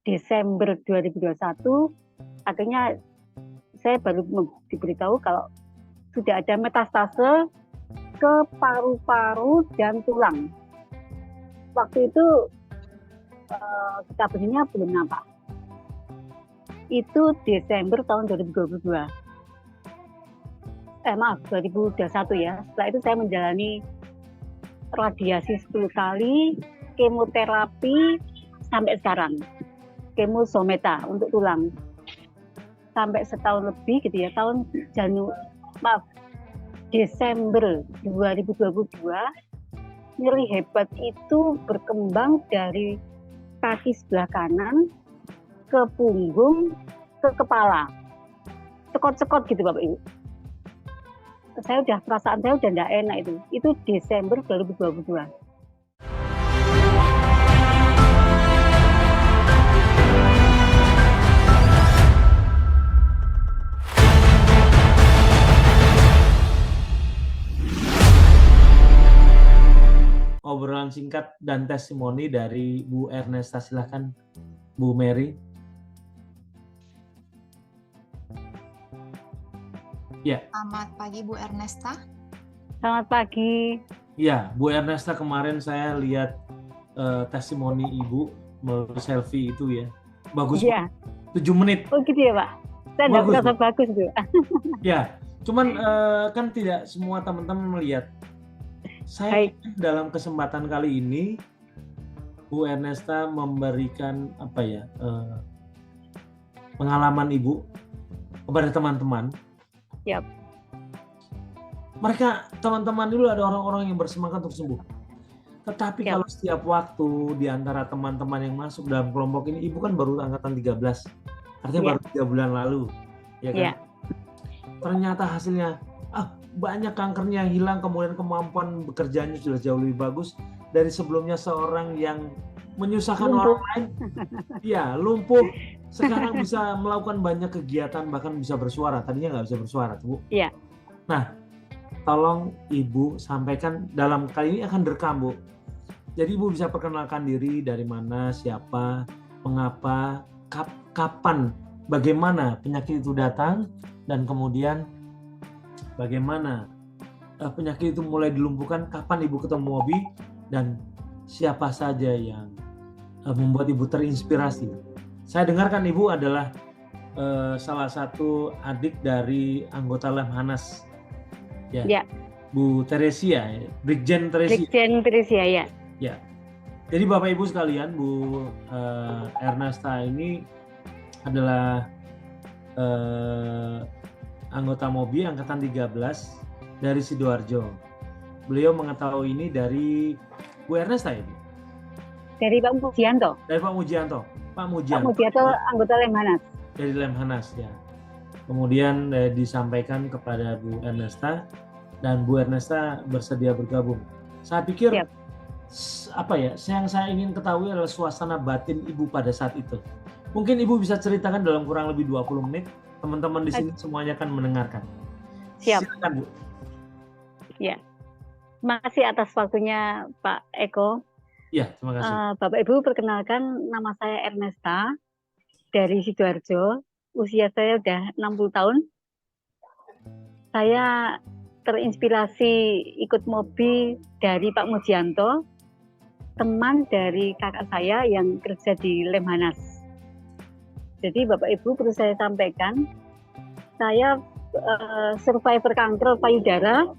Desember 2021 akhirnya saya baru diberitahu kalau sudah ada metastase ke paru-paru dan tulang. Waktu itu kita berinya belum nampak. Itu Desember tahun 2022. 2021 ya. Setelah itu saya menjalani radiasi 10 kali, kemoterapi sampai sekarang. Kemosometa untuk tulang. Sampai setahun lebih gitu ya, Desember 2022, nyeri hebat itu berkembang dari kaki sebelah kanan ke punggung ke kepala, cekot-cekot gitu Bapak Ibu. Perasaan saya udah nggak enak itu Desember 2022. Obrolan singkat dan testimoni dari Bu Ernesta. Silahkan Bu Mary. Ya. Selamat pagi Bu Ernesta. Selamat pagi. Ya, Bu Ernesta, kemarin saya lihat testimoni Ibu melalui selfie itu ya. Bagus. Iya. 7 menit. Oh gitu ya Pak. Saya nggak merasa bagus Bu. Ya, cuman kan tidak semua teman-teman melihat. Saya dalam kesempatan kali ini Bu Ernesta memberikan pengalaman Ibu kepada teman-teman. Yap. Mereka teman-teman dulu ada orang-orang yang bersemangat untuk sembuh. Tetapi kalau setiap waktu di antara teman-teman yang masuk dalam kelompok ini, Ibu kan baru angkatan 13. Artinya baru 3 bulan lalu. Ya kan? Ternyata hasilnya banyak kankernya hilang, kemudian kemampuan bekerjanya sudah jauh lebih bagus dari sebelumnya. Seorang yang menyusahkan orang lain, ya lumpuh, sekarang bisa melakukan banyak kegiatan, bahkan bisa bersuara. Tadinya nggak bisa bersuara, Bu. Iya. Nah, tolong Ibu sampaikan, dalam kali ini akan direkam, Bu. Jadi Ibu bisa perkenalkan diri, dari mana, siapa, mengapa, kapan, bagaimana penyakit itu datang, dan kemudian bagaimana penyakit itu mulai dilumpuhkan, kapan Ibu ketemu Mobi, dan siapa saja yang membuat Ibu terinspirasi. Saya dengarkan Ibu adalah salah satu adik dari anggota Lemhanas, ya. Bu Teresia, Brigjen Teresia ya. Ya. Jadi Bapak Ibu sekalian, Bu Ernesta ini adalah anggota Mobi angkatan 13 dari Sidoarjo. Beliau mengetahui ini dari Bu Ernesta ya? Dari Pak Mujianto. Dari Pak Mujianto. Pak Mujianto anggota Lemhanas. Dari Lemhanas ya. Kemudian disampaikan kepada Bu Ernesta, dan Bu Ernesta bersedia bergabung. Saya pikir yang saya ingin ketahui adalah suasana batin Ibu pada saat itu. Mungkin Ibu bisa ceritakan dalam kurang lebih 20 menit. Teman-teman di sini semuanya akan mendengarkan. Siap. Silakan, Bu. Ya. Terima kasih atas waktunya Pak Eko. Ya, terima kasih. Bapak Ibu, perkenalkan, nama saya Ernesta dari Sidoarjo. Usia saya udah 60 tahun. Saya terinspirasi ikut Mobi dari Pak Mujianto, teman dari kakak saya yang kerja di Lemhanas. Jadi Bapak Ibu, perlu saya sampaikan, saya survivor kanker payudara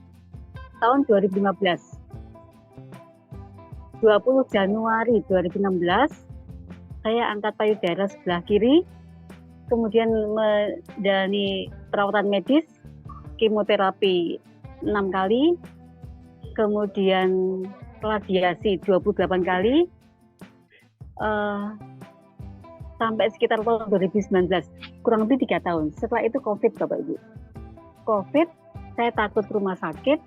tahun 2015. 20 Januari 2016, saya angkat payudara sebelah kiri, kemudian menjalani perawatan medis, kemoterapi 6 kali, kemudian radiasi 28 kali, sampai sekitar tahun 2019, kurang lebih 3 tahun. Setelah itu COVID, Bapak Ibu. COVID, saya takut ke rumah sakit,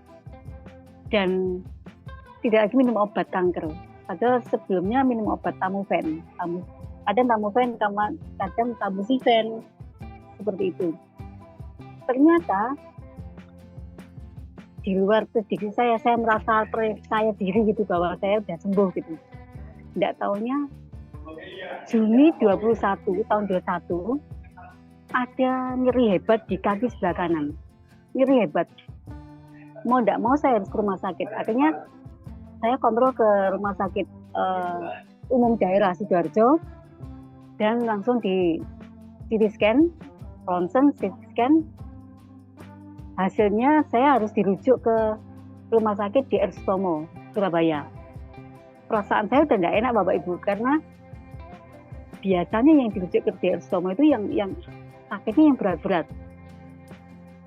dan tidak lagi minum obat kanker. Padahal sebelumnya minum obat Tamufen. Kadang Tamufen, kadang Tamusifen, seperti itu. Ternyata di luar prediksi saya merasa percaya diri gitu bahwa saya sudah sembuh gitu. Tidak taunya Juni 21 tahun 21 ada nyeri hebat di kaki sebelah kanan. Nyeri hebat. Mau tidak mau saya harus ke rumah sakit. Akhirnya saya kontrol ke rumah sakit umum daerah Sidoarjo dan langsung di CT scan, ronsen, CT scan. Hasilnya saya harus dirujuk ke rumah sakit di Sutomo, Surabaya. Perasaan saya udah tidak enak Bapak Ibu karena biasanya yang dirujuk ke DR Sutomo itu yang sakitnya yang berat-berat.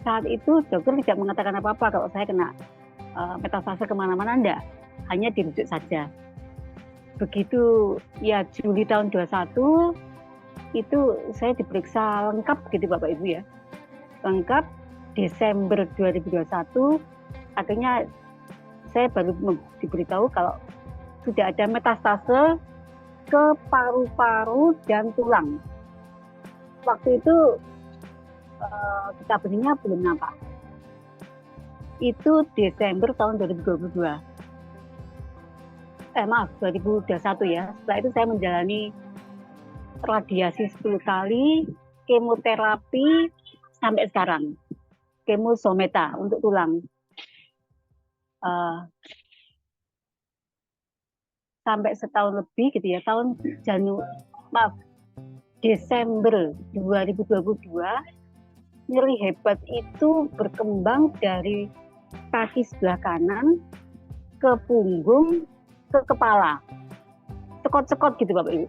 Saat itu dokter tidak mengatakan apa-apa kalau saya kena metastase kemana-mana, enggak. Hanya dirujuk saja. Begitu ya Juli tahun 21 itu saya diperiksa lengkap gitu Bapak Ibu ya. Lengkap. Desember 2021 akhirnya saya baru diberitahu kalau sudah ada metastase ke paru-paru dan tulang. Waktu itu kita benihnya belum nampak. Itu Desember tahun 2022. 2021 ya. Setelah itu saya menjalani radiasi 10 kali, kemoterapi sampai sekarang. Kemo Someta untuk tulang. Sampai setahun lebih gitu ya, Desember 2022 nyeri hebat itu berkembang dari kaki sebelah kanan ke punggung ke kepala, cekot-cekot gitu Bapak Ibu.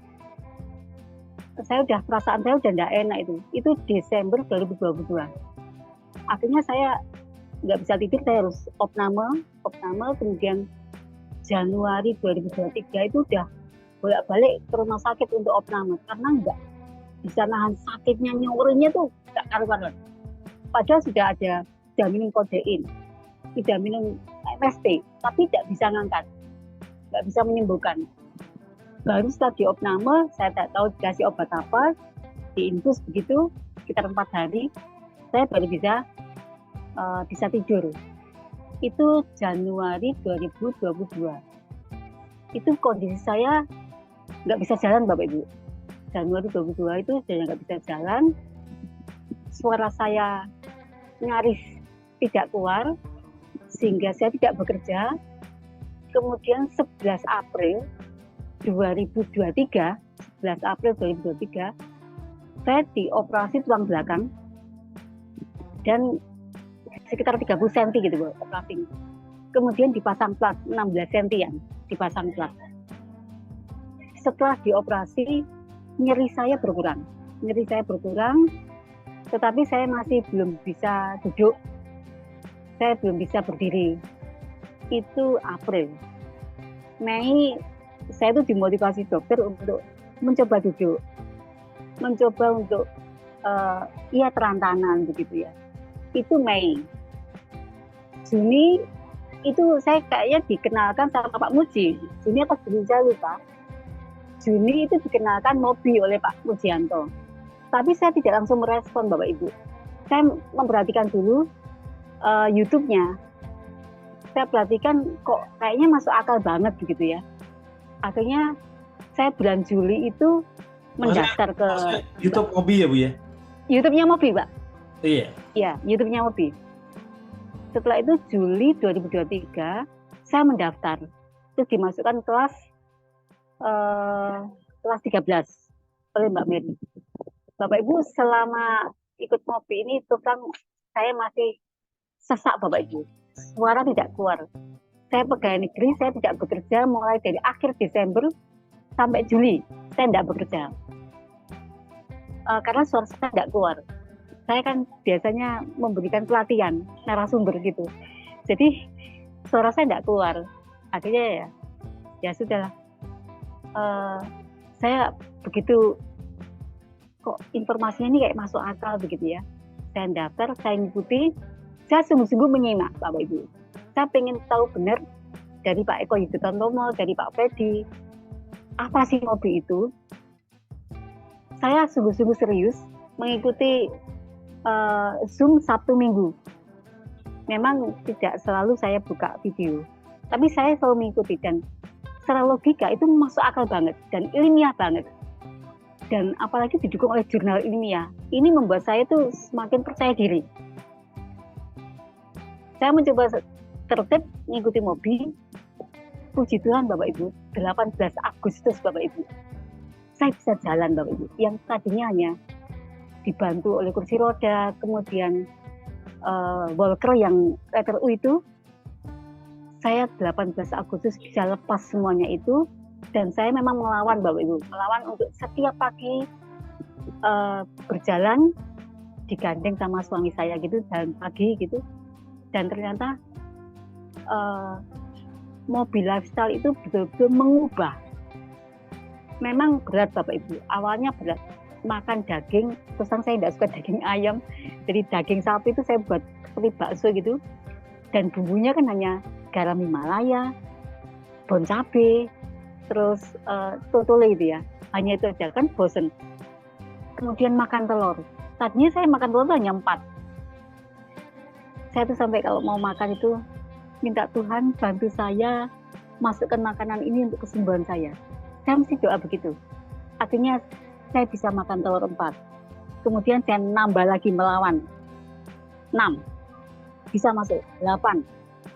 Perasaan saya udah tidak enak itu Desember 2022. Akhirnya saya nggak bisa tidur, saya harus opname, kemudian Januari 2023 itu udah bolak-balik ke rumah sakit untuk opname karena nggak bisa nahan sakitnya, nyuruhnya tuh nggak karuan. Padahal sudah minum kodein, sudah minum MST, tapi tidak bisa ngangkat, nggak bisa menyembuhkan. Baru setelah di opname, saya tak tahu dikasih obat apa, diinfus begitu, sekitar 4 hari, saya baru bisa tidur. Itu Januari 2022. Itu kondisi saya nggak bisa jalan Bapak Ibu. Januari 2022 itu saya nggak bisa jalan. Suara saya nyaris tidak keluar, sehingga saya tidak bekerja. Kemudian 11 April 2023, saya dioperasi tulang belakang dan sekitar 30 cm gitu Bu, operasi. Kemudian dipasang plat 16 cm dipasang plat. Setelah dioperasi, nyeri saya berkurang, tetapi saya masih belum bisa duduk, saya belum bisa berdiri. Itu April. Mei, saya itu dimotivasi dokter untuk mencoba duduk, mencoba untuk terantanan begitu ya. Itu Mei. Juni itu saya kayaknya dikenalkan sama Pak Muji. Juni atau Juni saya lupa. Juni itu dikenalkan Mobi oleh Pak Mujianto. Tapi saya tidak langsung merespon Bapak Ibu. Saya memperhatikan dulu YouTube-nya. Saya perhatikan kok kayaknya masuk akal banget begitu ya. Akhirnya saya bulan Juli itu mendaftar ke YouTube Mobi ya Bu ya? YouTube-nya Mobi Pak. Iya. Iya, YouTube-nya Mobi. Setelah itu Juli 2023 saya mendaftar, terus dimasukkan kelas 13 oleh Mbak Mary. Bapak Ibu selama ikut Mobi ini terus saya masih sesak Bapak Ibu, suara tidak keluar. Saya pegawai negeri, saya tidak bekerja mulai dari akhir Desember sampai Juli, saya tidak bekerja karena suara saya tidak keluar. Saya kan biasanya memberikan pelatihan narasumber gitu, jadi suara saya tidak keluar. Akhirnya ya sudahlah. Saya begitu kok informasinya ini kayak masuk akal begitu ya. Saya daftar, saya ngikuti, saya sungguh-sungguh menyimak Bapak Ibu. Saya pengen tahu benar dari Pak Eko Yuditantomo, dari Pak Fedi, apa sih Mobi itu. Saya sungguh-sungguh serius mengikuti Zoom Sabtu Minggu. Memang tidak selalu saya buka video, tapi saya selalu mengikuti dan secara logika itu masuk akal banget dan ilmiah banget. Dan apalagi didukung oleh jurnal ilmiah. Ini membuat saya tuh semakin percaya diri. Saya mencoba tertib mengikuti Mobi. Puji Tuhan Bapak Ibu, 18 Agustus Bapak Ibu. Saya bisa jalan Bapak Ibu. Yang tadinya hanya dibantu oleh kursi roda, kemudian walker yang letter U itu, saya 18 Agustus bisa lepas semuanya itu, dan saya memang melawan Bapak Ibu, melawan untuk setiap pagi berjalan digandeng sama suami saya gitu, jalan pagi gitu, dan ternyata Mobi Lifestyle itu betul-betul mengubah. Memang berat Bapak Ibu, awalnya berat, makan daging, terus saya tidak suka daging ayam, jadi daging sapi itu saya buat seperti bakso gitu, dan bumbunya kan hanya garam Himalaya, bon cabe, terus totole itu ya, hanya itu aja, kan bosen. Kemudian makan telur, tadinya saya makan telur hanya 4. Saya tuh sampai kalau mau makan itu minta Tuhan bantu saya masukkan makanan ini untuk kesembuhan saya. Saya mesti doa begitu. Artinya saya bisa makan telur 4. Kemudian saya nambah lagi melawan 6. Bisa masuk 8.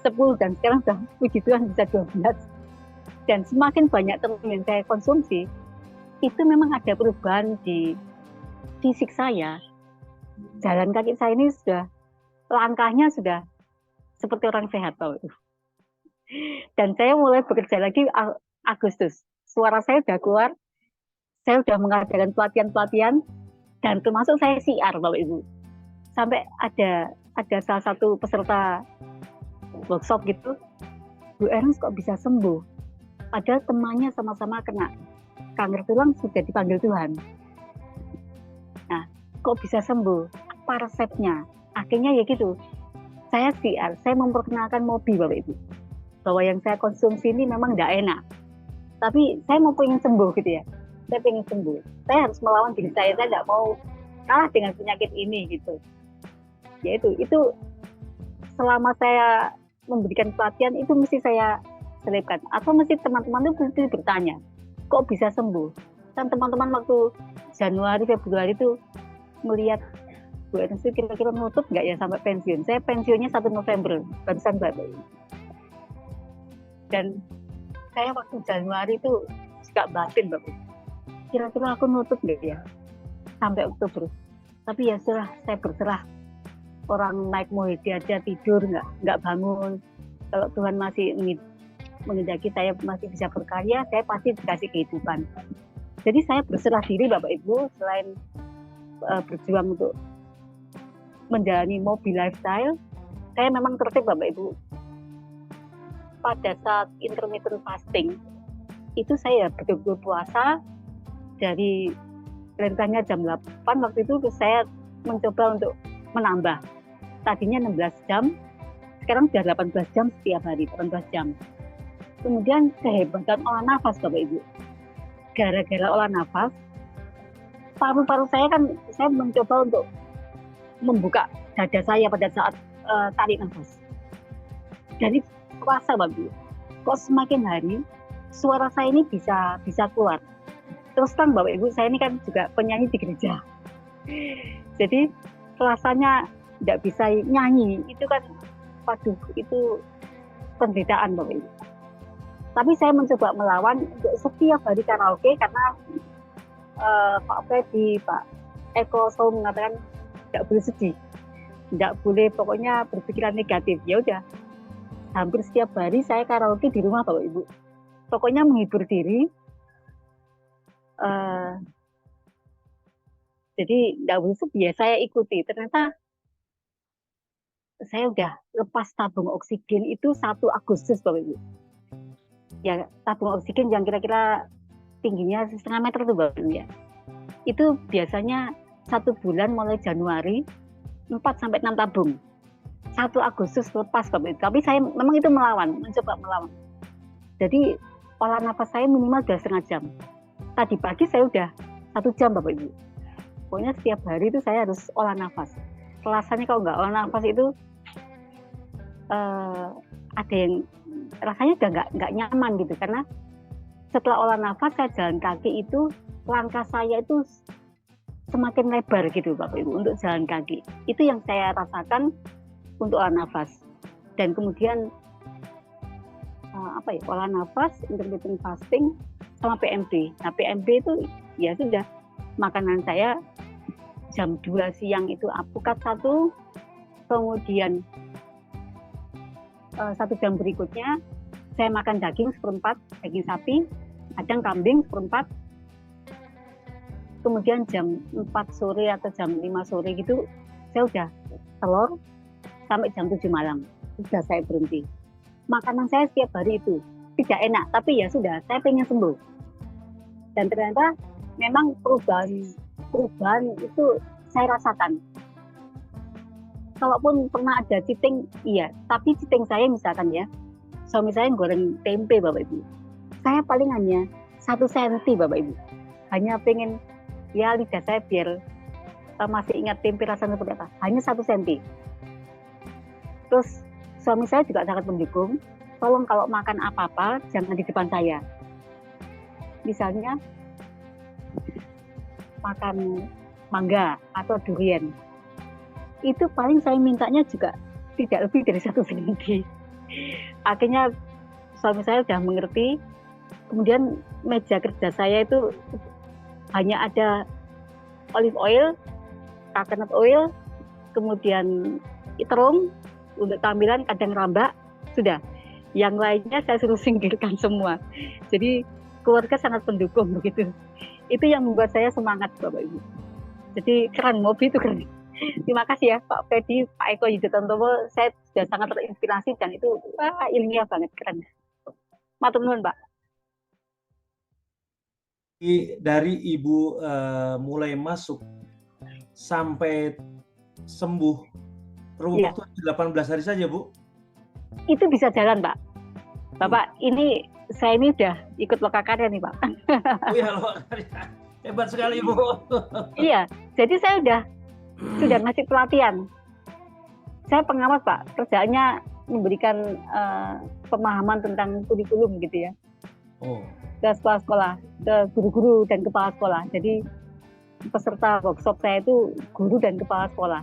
10 dan sekarang sudah puji Tuhan bisa 12. Dan semakin banyak telur yang saya konsumsi, itu memang ada perubahan di fisik saya. Jalan kaki saya ini sudah, langkahnya sudah seperti orang sehat Pak. Dan saya mulai bekerja lagi Agustus. Suara saya sudah keluar, saya sudah mengadakan pelatihan-pelatihan, dan termasuk saya siar Bapak Ibu. Sampai ada salah satu peserta workshop gitu, Bu Ernest kok bisa sembuh? Padahal temannya sama-sama kena kanker tulang, sudah dipanggil Tuhan. Nah, kok bisa sembuh? Apa resepnya? Akhirnya ya gitu, saya siar, saya memperkenalkan Mobi Bapak Ibu, bahwa yang saya konsumsi ini memang tidak enak. Tapi saya mau pengen sembuh gitu ya, saya pengen sembuh. Saya harus melawan diri saya tidak mau kalah dengan penyakit ini gitu. Yaitu, itu selama saya memberikan pelatihan itu mesti saya selipkan, atau mesti teman-teman itu mesti bertanya, kok bisa sembuh? Dan teman-teman waktu Januari, Februari itu melihat Bu Ernest kira-kira nutup nggak ya sampai pensiun. Saya pensiunnya 1 November, barusan Bapak. Dan saya waktu Januari itu juga batin Bapak. Kira-kira aku nutup nggak ya sampai Oktober. Tapi ya sudah, saya berserah. Orang naik Mohede aja tidur nggak bangun. Kalau Tuhan masih menghendaki saya masih bisa berkarya, saya pasti dikasih kehidupan. Jadi saya berserah diri Bapak Ibu, selain berjuang untuk menjalani Mobi Lifestyle, saya memang tertib Bapak Ibu. Pada saat intermittent fasting, itu saya betul-betul puasa dari rentangnya jam 8, waktu itu saya mencoba untuk menambah. Tadinya 16 jam, sekarang sudah 18 jam setiap hari, 18 jam. Kemudian kehebatan olah nafas Bapak Ibu. Gara-gara olah nafas, paru-paru saya kan, saya mencoba untuk membuka dada saya pada saat tarik nafas. Jadi terasa Bapak Ibu, kok semakin hari suara saya ini bisa keluar. Terus terang Bapak Ibu, saya ini kan juga penyanyi di gereja. Jadi rasanya tidak bisa nyanyi, itu kan, waduh, itu penderitaan Bapak Ibu. Tapi saya mencoba melawan untuk setiap hari karaoke, karena Pak Freddy, Pak Eko selalu mengatakan tidak boleh sedih, tidak boleh pokoknya berpikiran negatif. Ya udah, hampir setiap hari saya karaoke di rumah Bapak Ibu. Pokoknya menghibur diri. Jadi tidak boleh sedih ya, saya ikuti. Ternyata saya udah lepas tabung oksigen itu 1 Agustus Bapak Ibu. Ya, tabung oksigen yang kira-kira tingginya 1,5 meter tuh Bapak Ibu ya. Itu biasanya 1 bulan mulai Januari 4-6 tabung. 1 Agustus lepas Bapak Ibu. Tapi saya memang itu mencoba melawan. Jadi olah nafas saya minimal sudah 1/2 jam. Tadi pagi saya udah 1 jam Bapak Ibu. Pokoknya setiap hari itu saya harus olah nafas. Rasanya kalau nggak olah nafas itu ada yang rasanya udah nggak nyaman gitu, karena setelah olah nafas saya jalan kaki itu langkah saya itu semakin lebar gitu Bapak Ibu untuk jalan kaki. Itu yang saya rasakan untuk olah nafas. Dan kemudian olah nafas, intermittent fasting sama PMB. Nah PMB itu ya sudah, makanan saya jam 2 siang itu apukat 1, kemudian 1 jam berikutnya saya makan daging 1/4, daging sapi, kadang kambing 1/4. Kemudian jam 4 sore atau jam 5 sore gitu saya udah telur sampai jam 7 malam. Sudah saya berhenti. Makanan saya setiap hari itu tidak enak, tapi ya sudah, saya pengen sembuh. Dan ternyata memang perubahan itu saya rasakan. Kalaupun pernah ada cheating, iya, tapi cheating saya misalkan ya, suami saya goreng tempe Bapak Ibu. Saya paling hanya 1 senti Bapak Ibu. Hanya pengen, ya lidah saya biar masih ingat tempe rasanya seperti apa. Hanya 1 senti. Terus suami saya juga sangat mendukung. Tolong kalau makan apa-apa jangan di depan saya. Misalnya makan mangga atau durian. Itu paling saya mintanya juga tidak lebih dari 1 senti. Akhirnya suami saya sudah mengerti. Kemudian meja kerja saya itu hanya ada olive oil, coconut oil, kemudian terung untuk tampilan, kadang rambak, sudah. Yang lainnya saya suruh singkirkan semua. Jadi keluarga sangat pendukung begitu. Itu yang membuat saya semangat Bapak Ibu. Jadi keren, Mobi itu keren. Terima kasih ya Pak Fedi, Pak Eko Yuditantomo, saya sudah sangat terinspirasi dan itu ilmiah banget, keren. Matur nuwun Pak. Dari Ibu mulai masuk sampai sembuh perlu waktu 18 hari saja Bu? Itu bisa jalan Pak. Bapak, ini saya ini udah ikut lokakarya nih Pak. Oh iya, lokakarya. Hebat sekali Bu. Iya, jadi saya sudah ngasih pelatihan. Saya pengawas Pak, kerjaannya memberikan pemahaman tentang kurikulum gitu ya. Oh. Ke sekolah-sekolah, ke guru-guru dan kepala sekolah. Jadi peserta workshop saya itu guru dan kepala sekolah.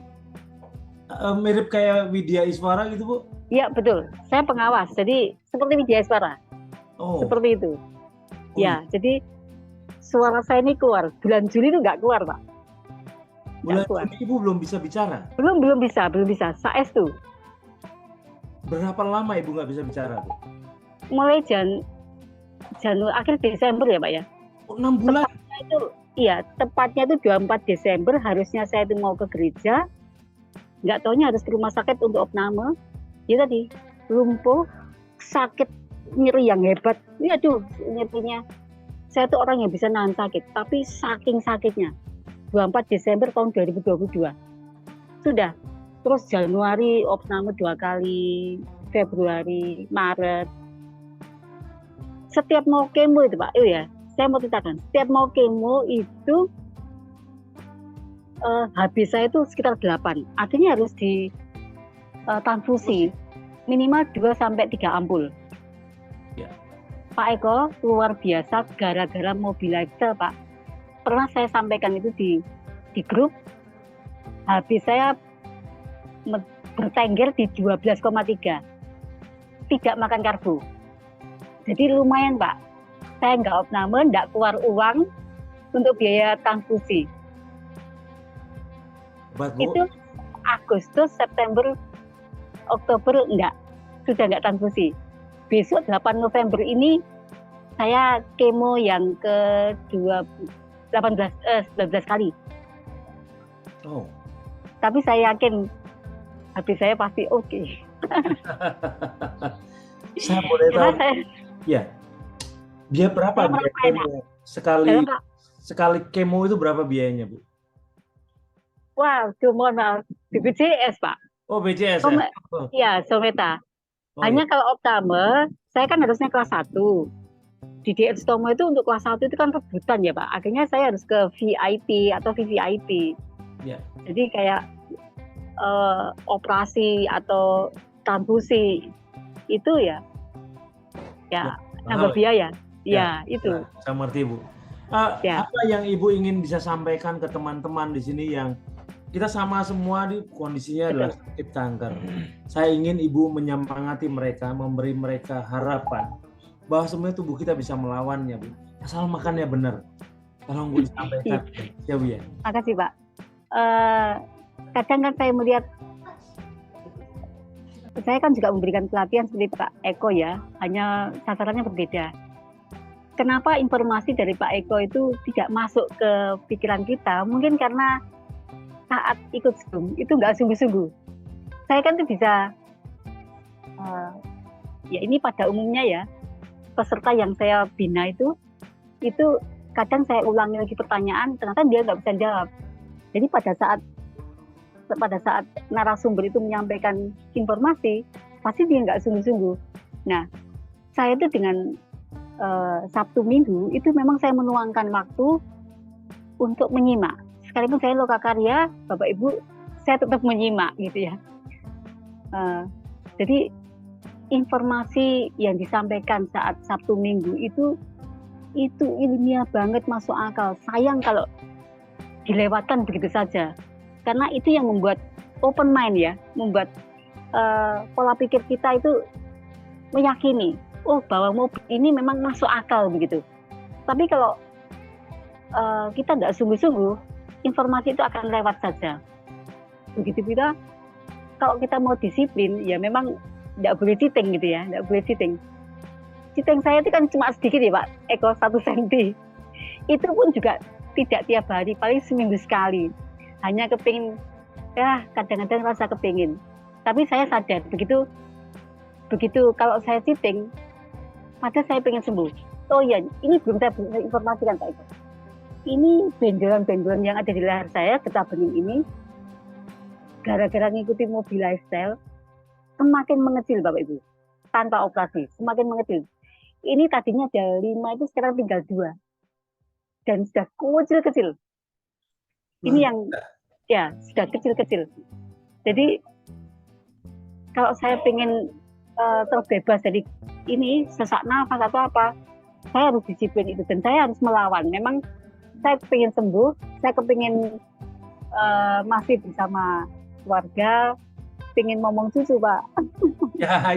Mirip kayak Widya Iswara gitu Bu? Iya betul, saya pengawas, jadi seperti Widya Iswara. Oh. Seperti itu. Oh. Ya, jadi suara saya ini keluar, bulan Juli itu nggak keluar Pak. Bulan Juli Ibu belum bisa bicara? Belum bisa, saestu. Berapa lama Ibu nggak bisa bicara Bu? Mulai Januari, akhir Desember ya Pak ya. 6 bulan? Tepatnya itu 24 Desember harusnya saya itu mau ke gereja. Nggak taunya harus ke rumah sakit untuk opname. Ya tadi, lumpuh, sakit, nyeri yang hebat. Iya tuh, nyerinya. Saya tuh orang yang bisa nahan sakit, tapi saking sakitnya. 24 Desember tahun 2022. Sudah. Terus Januari opname 2 kali, Februari, Maret. Setiap mau kemo itu Pak, saya mau ceritakan. Setiap mau kemo itu habis saya itu sekitar 8. Artinya harus ditransfusi minimal 2-3 ampul. Ya. Pak Eko luar biasa gara-gara Mobilizer Pak. Pernah saya sampaikan itu di grup. Habis saya bertengger di 12,3. Tidak makan karbo. Jadi lumayan Pak. Saya nggak opname, nggak keluar uang untuk biaya transfusi. Itu Agustus, September, Oktober sudah enggak transfusi. Besok 8 November ini saya kemo yang ke 19 kali. Oh. Tapi saya yakin hati saya pasti oke. Saya boleh tahu? Ya. Dia berapa biaya sekali kemo itu berapa biayanya, Bu? Wah, mohon maaf, di BPJS Pak. Oh, BPJS ya? Iya, Someta. Hanya kalau optame, saya kan harusnya kelas 1. Di DX Tomo itu untuk kelas 1 itu kan rebutan ya Pak. Akhirnya saya harus ke VIP atau VVIP. Ya. Jadi kayak operasi atau transfusi itu ya nambah biaya. Ya, itu. Saya mengerti Bu. Ya. Apa yang Ibu ingin bisa sampaikan ke teman-teman di sini yang kita sama semua di kondisinya adalah sakit kanker. Saya ingin Ibu menyemangati mereka, memberi mereka harapan bahwa sebenarnya tubuh kita bisa melawannya, Bu. Asal makannya benar. Tolong Bu disampaikan. Ya Bu ya. Makasih Pak. Kadang kan saya melihat, saya kan juga memberikan pelatihan seperti Pak Eko ya, hanya sasarannya berbeda. Kenapa informasi dari Pak Eko itu tidak masuk ke pikiran kita? Mungkin karena saat ikut Zoom itu nggak sungguh-sungguh. Saya kan tuh bisa, ya ini pada umumnya ya, peserta yang saya bina itu kadang saya ulangi lagi pertanyaan, ternyata dia nggak bisa jawab. Jadi pada saat narasumber itu menyampaikan informasi, pasti dia nggak sungguh-sungguh. Nah, saya itu dengan Sabtu Minggu itu memang saya menuangkan waktu untuk menyimak. Sekalipun saya lokakarya, Bapak Ibu, saya tetap menyimak gitu ya. Jadi informasi yang disampaikan saat Sabtu Minggu itu ilmiah banget, masuk akal. Sayang kalau dilewatkan begitu saja. Karena itu yang membuat open mind ya, membuat pola pikir kita itu meyakini, bahwa mobil ini memang masuk akal begitu. Tapi kalau kita nggak sungguh-sungguh, informasi itu akan lewat saja. Begitu juga kalau kita mau disiplin, ya memang nggak boleh cheating gitu ya, nggak boleh cheating. Cheating saya itu kan cuma sedikit ya Pak Eko, 1 cm. Itu pun juga tidak tiap hari, paling seminggu sekali. Hanya kepingin, ya kadang-kadang rasa kepingin. Tapi saya sadar begitu kalau saya cheating, maka saya pengen sembuh. Oh iya, ini belum saya informasikan Pak Eko. Ini benjolan-benjolan yang ada di leher saya, getah bening ini, gara-gara ngikuti mobil lifestyle, semakin mengecil Bapak Ibu. Tanpa operasi, semakin mengecil. Ini tadinya ada 5, itu sekarang tinggal 2. Dan sudah kecil-kecil. Ini yang, ya, sudah kecil-kecil. Jadi, kalau saya pengen terbebas dari ini, sesak nafas atau apa, saya harus disiplin itu. Dan saya harus melawan. Memang saya pengen sembuh, saya kepingin masih bersama keluarga, pengen ngomong cucu Pak.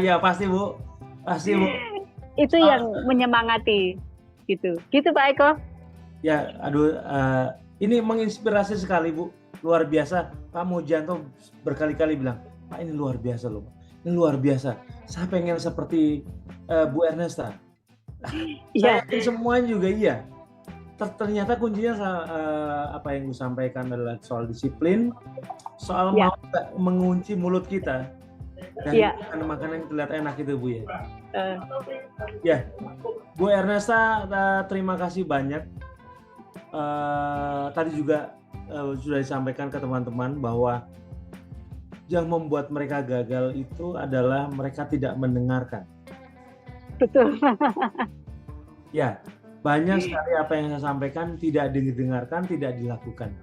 Ya pasti Bu. Pasti Bu. Itu yang menyemangati gitu Pak Eko. Ya, aduh, ini menginspirasi sekali Bu, luar biasa. Pak Mujanto berkali-kali bilang, Pak ini luar biasa loh, ini luar biasa. Saya pengen seperti Bu Ernesta. Saya yakin semuanya juga iya. Ternyata kuncinya apa yang Bu sampaikan adalah soal disiplin, soal mau mengunci mulut kita. Dan makanan yang terlihat enak itu Bu ya. Ya, Bu Ernesta, terima kasih banyak. Tadi juga sudah disampaikan ke teman-teman bahwa yang membuat mereka gagal itu adalah mereka tidak mendengarkan. Betul. Ya, banyak sekali apa yang saya sampaikan tidak didengarkan, tidak dilakukan.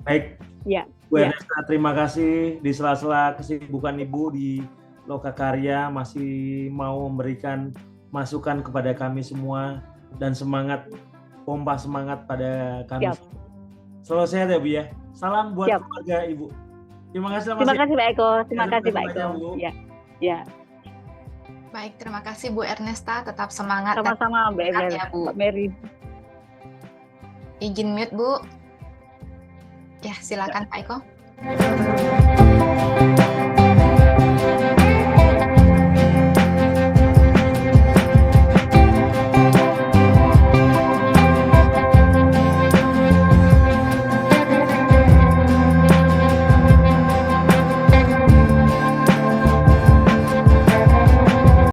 Baik. Ya. Bu Ernesta, terima kasih di sela-sela kesibukan Ibu di Lokakarya masih mau memberikan masukan kepada kami semua dan pompa semangat pada kami. Selalu sehat ya Bu ya. Salam buat keluarga Ibu. Terima kasih Pak Eko. Terima kasih Pak Eko. Ya. Baik, terima kasih Bu Ernesta. Tetap semangat. Sama-sama Mbak Mary. Izin mute Bu. Ya, silakan Pak Eko.